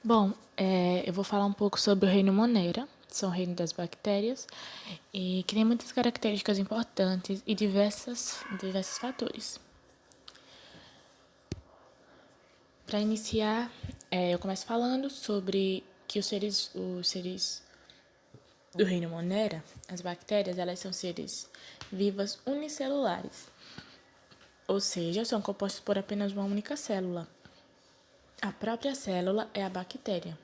Bom, eu vou falar um pouco sobre o reino Monera, são o reino das bactérias, e que tem muitas características importantes e diversos fatores. Para iniciar, eu começo falando sobre que os seres do reino Monera, as bactérias, elas são seres vivas unicelulares, ou seja, são compostos por apenas uma única célula. A própria célula é a bactéria.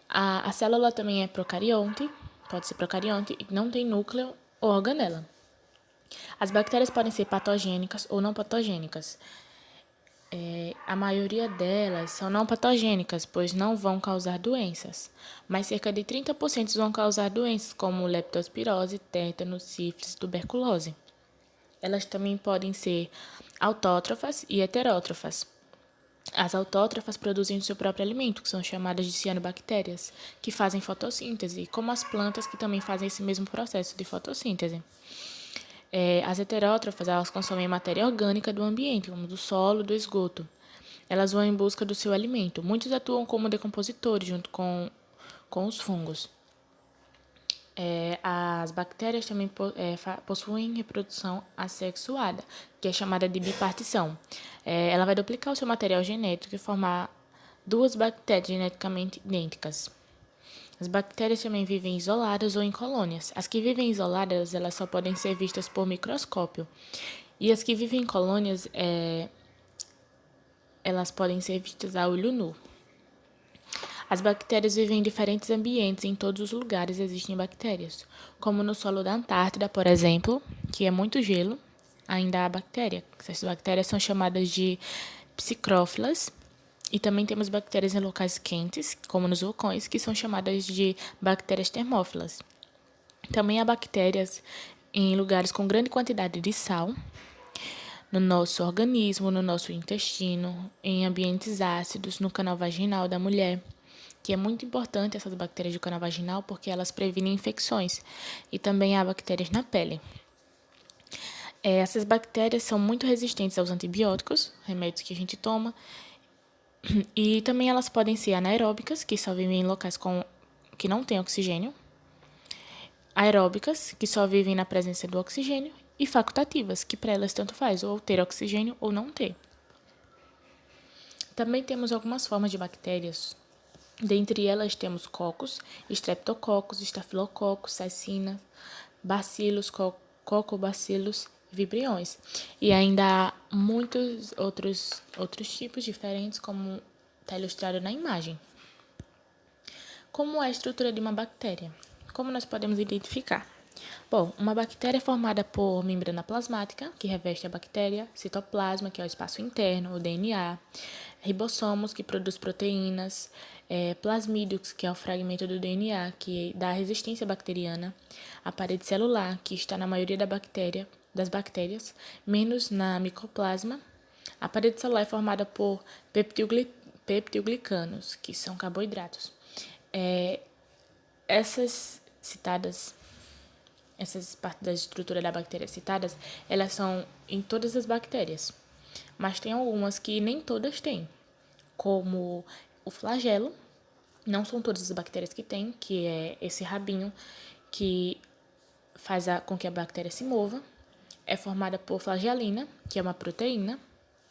A célula também é procarionte, pode ser procarionte, e não tem núcleo ou organela. As bactérias podem ser patogênicas ou não patogênicas. A maioria delas são não patogênicas, pois não vão causar doenças, mas cerca de 30% vão causar doenças como leptospirose, tétano, sífilis, tuberculose. Elas também podem ser autótrofas e heterótrofas. As autótrofas produzem o seu próprio alimento, que são chamadas de cianobactérias, que fazem fotossíntese, como as plantas que também fazem esse mesmo processo de fotossíntese. As heterótrofas, elas consomem matéria orgânica do ambiente, como do solo, do esgoto. Elas vão em busca do seu alimento. Muitos atuam como decompositores, junto com os fungos. As bactérias também possuem reprodução assexuada, que é chamada de bipartição. Ela vai duplicar o seu material genético e formar duas bactérias geneticamente idênticas. As bactérias também vivem isoladas ou em colônias. As que vivem isoladas, elas só podem ser vistas por microscópio. E as que vivem em colônias, elas podem ser vistas a olho nu. As bactérias vivem em diferentes ambientes, em todos os lugares existem bactérias, como no solo da Antártida, por exemplo, que é muito gelo, ainda há bactéria. Essas bactérias são chamadas de psicrófilas, e também temos bactérias em locais quentes, como nos vulcões, que são chamadas de bactérias termófilas. Também há bactérias em lugares com grande quantidade de sal, no nosso organismo, no nosso intestino, em ambientes ácidos, no canal vaginal da mulher, que é muito importante essas bactérias do canal vaginal porque elas previnem infecções, e também há bactérias na pele. Essas bactérias são muito resistentes aos antibióticos, remédios que a gente toma, e também elas podem ser anaeróbicas, que só vivem em locais que não têm oxigênio, aeróbicas, que só vivem na presença do oxigênio, e facultativas, que para elas tanto faz, ou ter oxigênio ou não ter. Também temos algumas formas de bactérias. Dentre elas temos cocos, streptococcus, estafilococcus, cecina, bacilos, cocobacilos, vibriões. E ainda há muitos outros tipos diferentes, como está ilustrado na imagem. Como é a estrutura de uma bactéria? Como nós podemos identificar? Bom, uma bactéria é formada por membrana plasmática, que reveste a bactéria, citoplasma, que é o espaço interno, o DNA, ribossomos, que produz proteínas, plasmídios, que é o fragmento do DNA, que dá resistência bacteriana, a parede celular, que está na maioria das bactérias, menos na micoplasma. A parede celular é formada por peptidioglicanos, que são carboidratos. Essas citadas, essas partes da estrutura da bactéria citadas, elas são em todas as bactérias, mas tem algumas que nem todas têm, como o flagelo. Não são todas as bactérias que têm, que é esse rabinho que faz com que a bactéria se mova. É formada por flagelina, que é uma proteína.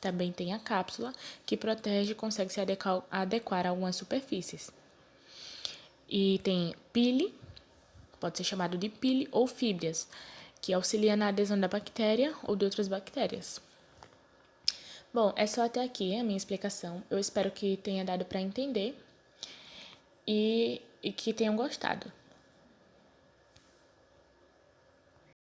Também tem a cápsula, que protege e consegue se adequar a algumas superfícies. E tem pile, pode ser chamado de pile ou fíbrias, que auxilia na adesão da bactéria ou de outras bactérias. Bom, é só até aqui a minha explicação. Eu espero que tenha dado para entender e que tenham gostado.